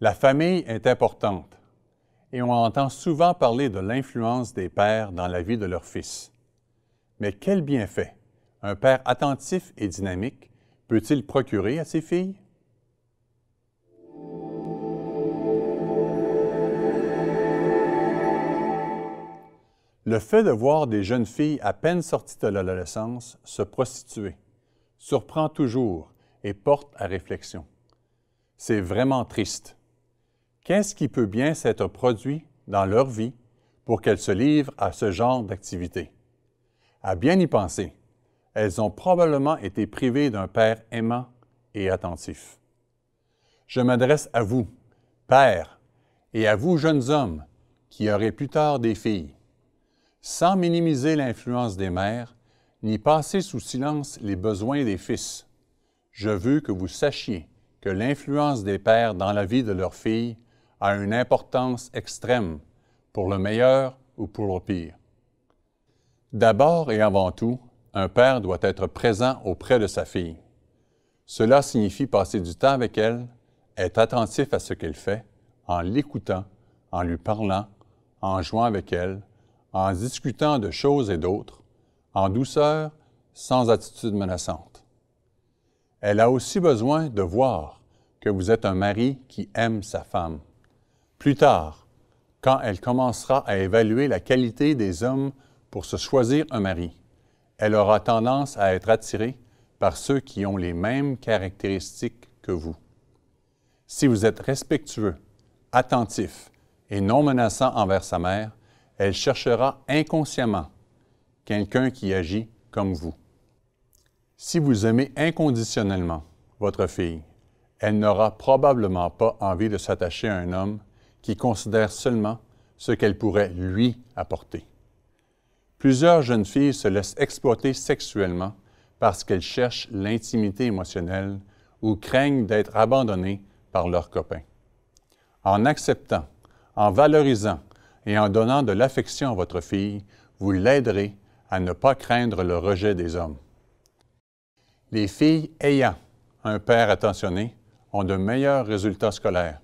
La famille est importante et on entend souvent parler de l'influence des pères dans la vie de leurs fils. Mais quel bienfait un père attentif et dynamique peut-il procurer à ses filles? Le fait de voir des jeunes filles à peine sorties de l'adolescence se prostituer surprend toujours et porte à réflexion. C'est vraiment triste. Qu'est-ce qui peut bien s'être produit dans leur vie pour qu'elles se livrent à ce genre d'activité? À bien y penser, elles ont probablement été privées d'un père aimant et attentif. Je m'adresse à vous, pères, et à vous, jeunes hommes, qui aurez plus tard des filles. Sans minimiser l'influence des mères, ni passer sous silence les besoins des fils, je veux que vous sachiez que l'influence des pères dans la vie de leurs filles a une importance extrême, pour le meilleur ou pour le pire. D'abord et avant tout, un père doit être présent auprès de sa fille. Cela signifie passer du temps avec elle, être attentif à ce qu'elle fait, en l'écoutant, en lui parlant, en jouant avec elle, en discutant de choses et d'autres, en douceur, sans attitude menaçante. Elle a aussi besoin de voir que vous êtes un mari qui aime sa femme. Plus tard, quand elle commencera à évaluer la qualité des hommes pour se choisir un mari, elle aura tendance à être attirée par ceux qui ont les mêmes caractéristiques que vous. Si vous êtes respectueux, attentif et non menaçant envers sa mère, elle cherchera inconsciemment quelqu'un qui agit comme vous. Si vous aimez inconditionnellement votre fille, elle n'aura probablement pas envie de s'attacher à un homme qui considère seulement ce qu'elle pourrait lui apporter. Plusieurs jeunes filles se laissent exploiter sexuellement parce qu'elles cherchent l'intimité émotionnelle ou craignent d'être abandonnées par leurs copains. En acceptant, en valorisant et en donnant de l'affection à votre fille, vous l'aiderez à ne pas craindre le rejet des hommes. Les filles ayant un père attentionné ont de meilleurs résultats scolaires.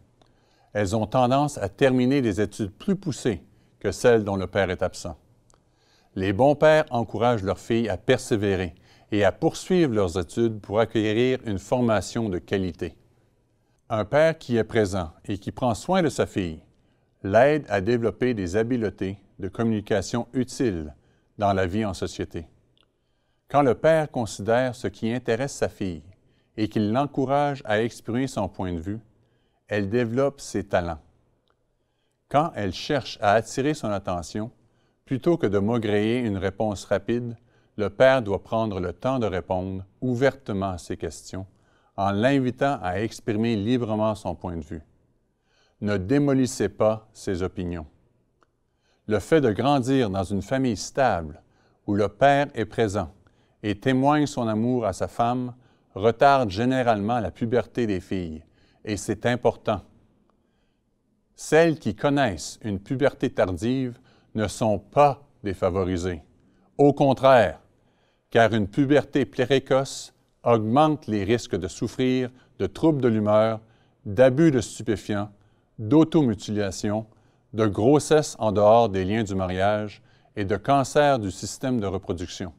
Elles ont tendance à terminer des études plus poussées que celles dont le père est absent. Les bons pères encouragent leurs filles à persévérer et à poursuivre leurs études pour acquérir une formation de qualité. Un père qui est présent et qui prend soin de sa fille l'aide à développer des habiletés de communication utiles dans la vie en société. Quand le père considère ce qui intéresse sa fille et qu'il l'encourage à exprimer son point de vue, elle développe ses talents. Quand elle cherche à attirer son attention, plutôt que de maugréer une réponse rapide, le père doit prendre le temps de répondre ouvertement à ses questions en l'invitant à exprimer librement son point de vue. Ne démolissez pas ses opinions. Le fait de grandir dans une famille stable où le père est présent et témoigne son amour à sa femme retarde généralement la puberté des filles, et c'est important. Celles qui connaissent une puberté tardive ne sont pas défavorisées. Au contraire, car une puberté précoce augmente les risques de souffrir de troubles de l'humeur, d'abus de stupéfiants, d'automutilation, de grossesse en dehors des liens du mariage et de cancer du système de reproduction.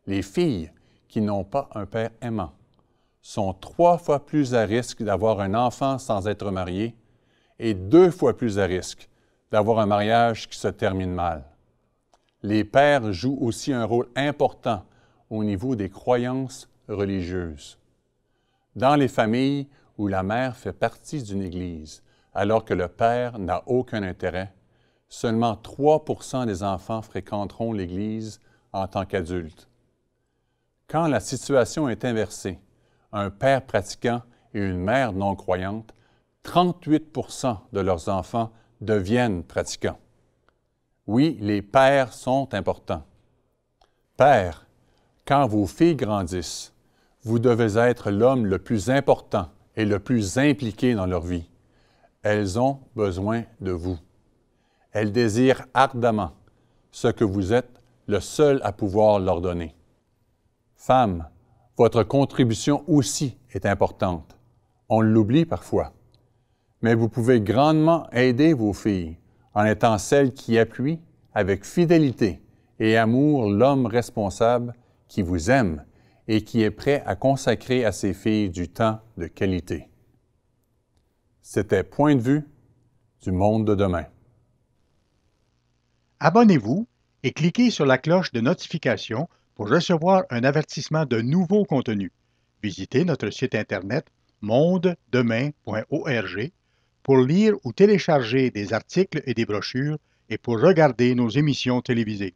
Les filles qui n'ont pas un père aimant sont 3 fois plus à risque d'avoir un enfant sans être mariées et 2 fois plus à risque d'avoir un mariage qui se termine mal. Les pères jouent aussi un rôle important au niveau des croyances religieuses. Dans les familles où la mère fait partie d'une église, alors que le père n'a aucun intérêt, seulement 3 % des enfants fréquenteront l'Église en tant qu'adultes. Quand la situation est inversée, un père pratiquant et une mère non croyante, 38 % de leurs enfants deviennent pratiquants. Oui, les pères sont importants. Pères, quand vos filles grandissent, vous devez être l'homme le plus important et le plus impliqué dans leur vie. Elles ont besoin de vous. Elles désirent ardemment ce que vous êtes le seul à pouvoir leur donner. Femmes, votre contribution aussi est importante. On l'oublie parfois. mais vous pouvez grandement aider vos filles en étant celles qui appuient avec fidélité et amour l'homme responsable qui vous aime et qui est prêt à consacrer à ses filles du temps de qualité. C'était Point de vue du monde de demain. Abonnez-vous et cliquez sur la cloche de notification pour recevoir un avertissement de nouveaux contenus. Visitez notre site internet mondedemain.org pour lire ou télécharger des articles et des brochures et pour regarder nos émissions télévisées.